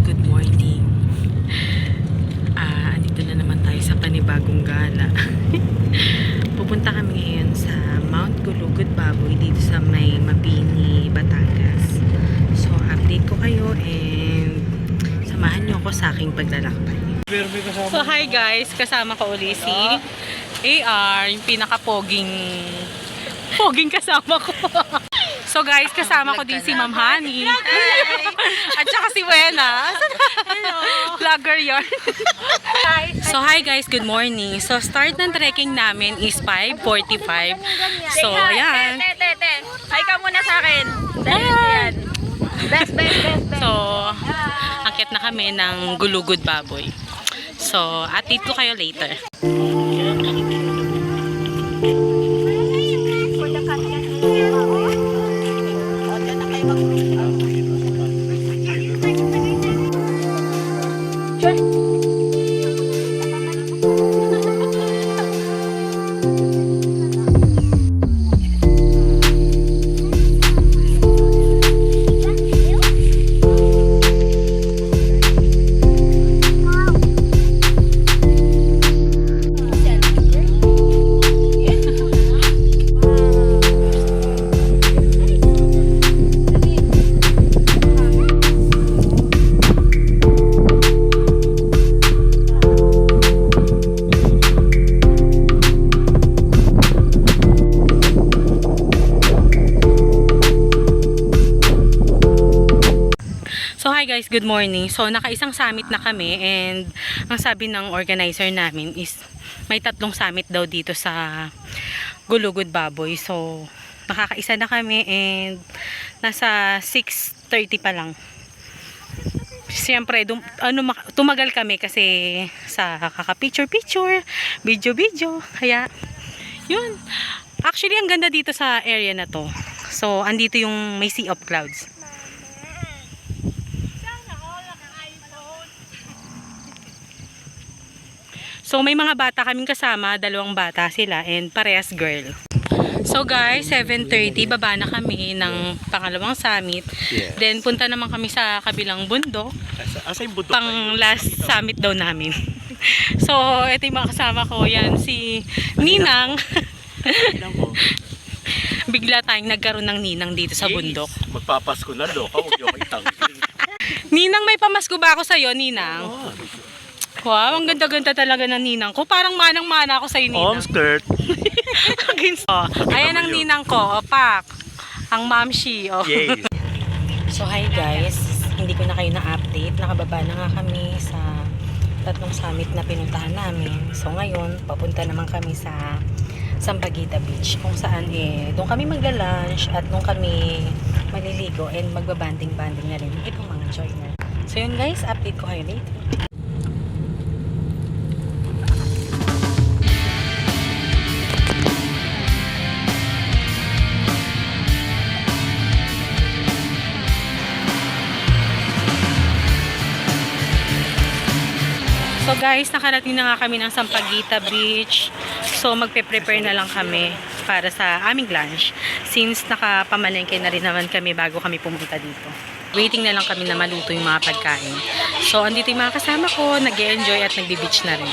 good morning. Andito na naman tayo sa panibagong gala. Pupunta kami ngayon sa Mount Gulugod Baboy dito sa may Mabini, Batangas. So, update ko kayo and samahan nyo ako sa aking paglalakbay. So, hi guys! Kasama ko uli si AR, yung pinaka-poging kasama ko. So guys, kasama ko din si Ma'am Honey. At saka si Wena. Hello. Vlogger yarn. So hi guys, good morning. So start ng trekking namin is 5:45. So ayan. Hi ka muna sa akin. Ayan. Best. So akit na kami ng Gulugod Baboy. So update ko kayo later. So hi guys, good morning. So nakaisang summit na kami and ang sabi ng organizer namin is may 3 summit daw dito sa Gulugod Baboy. So nakakaisa na kami and nasa 6:30 pa lang. Siyempre, tumagal kami kasi sa kaka-picture, video. Kaya, yun. Actually, ang ganda dito sa area na to. So, andito yung may sea of clouds. So may mga bata kaming kasama, 2 bata sila and parehas girl. So guys, 7:30 baba na kami ng pangalawang summit. Yes. Then punta naman kami sa kabilang bundok. Asa yung bundok? Pang last summit daw namin. So ito yung mga kasama ko, yan si Ninang. Bigla tayong nagkaroon ng ninang dito sa bundok. Magpapasko na do, huwag yung itangin. Ninang, may pamasko ba ako sa'yo, Ninang? Wow, ang ganda-ganda talaga ng ninang ko. Parang manang-mana ako sa'yo, Ninang. Skirt. Oh, ayan ang ninang ko, opak. Ang mamshi, oh. Yay. So hi guys, hindi ko na kayo na-update. Nakababa na nga kami sa 3 summit na pinuntahan namin. So ngayon, papunta naman kami sa Sampaguita Beach. Kung saan doon kami magla-lunch at doon kami maliligo and magbabanding-banding na rin itong mga joiner. So yun guys, update ko kayo later. So guys, nakarating na nga kami ng Sampaguita Beach. So magpe-prepare na lang kami para sa aming lunch. Since nakapamalengke na rin naman kami bago kami pumunta dito. Waiting na lang kami na maluto yung mga pagkain. So andito yung mga kasama ko, nag-e-enjoy at nagbe-beach na rin.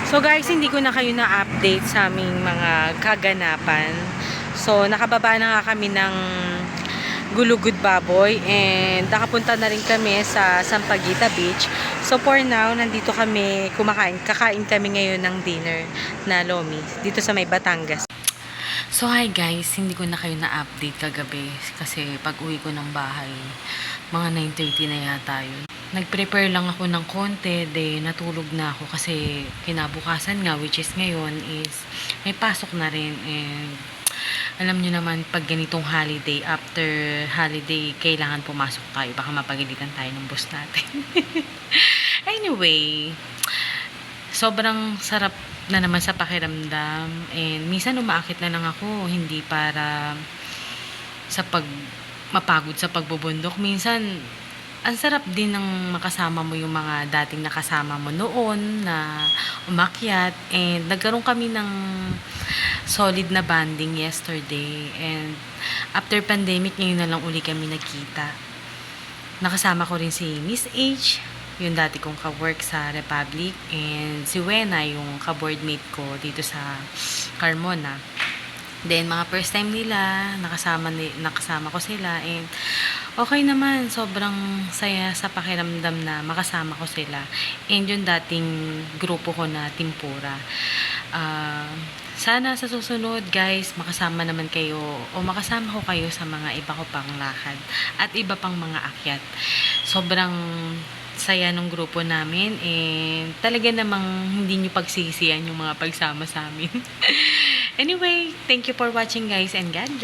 So guys, hindi ko na kayo na-update sa aming mga kaganapan. So nakababa na nga kami ng Gulugod Baboy and nakapunta na rin kami sa Sampaguita Beach. So for now, nandito kami kakain kami ngayon ng dinner na lomi dito sa may Batangas. So hi guys, hindi ko na kayo na-update kagabi kasi pag uwi ko ng bahay, mga 9:30 na yata yun. Nag-prepare lang ako ng konti, natulog na ako kasi kinabukasan nga, which is ngayon, is may pasok na rin. And alam nyo naman, pag ganitong holiday, after holiday, kailangan pumasok tayo. Baka mapagalitan tayo ng boss natin. Anyway, sobrang sarap na naman sa pakiramdam. And minsan umaakit na lang ako, hindi para sa mapagod sa pagbubundok. Minsan, ang sarap din ng makasama mo yung mga dating nakasama mo noon na umakyat. And nagkaroon kami ng solid na bonding yesterday. And after pandemic, ngayon na lang uli kami nagkita. Nakasama ko rin si Miss H, yung dati kong ka-work sa Republic, and si Wena, yung ka-boardmate ko dito sa Carmona. Then, mga first time nila, nakasama ko sila, and okay naman, sobrang saya sa pakiramdam na makasama ko sila. And yung dating grupo ko na Timpura. Sana sa susunod, guys, makasama naman kayo o makasama ko kayo sa mga iba ko pang lakad at iba pang mga akyat. Sobrang saya nung grupo namin, and talaga namang hindi nyo pagsisiyan yung mga pagsama sa amin. Anyway, thank you for watching, guys, and God bless.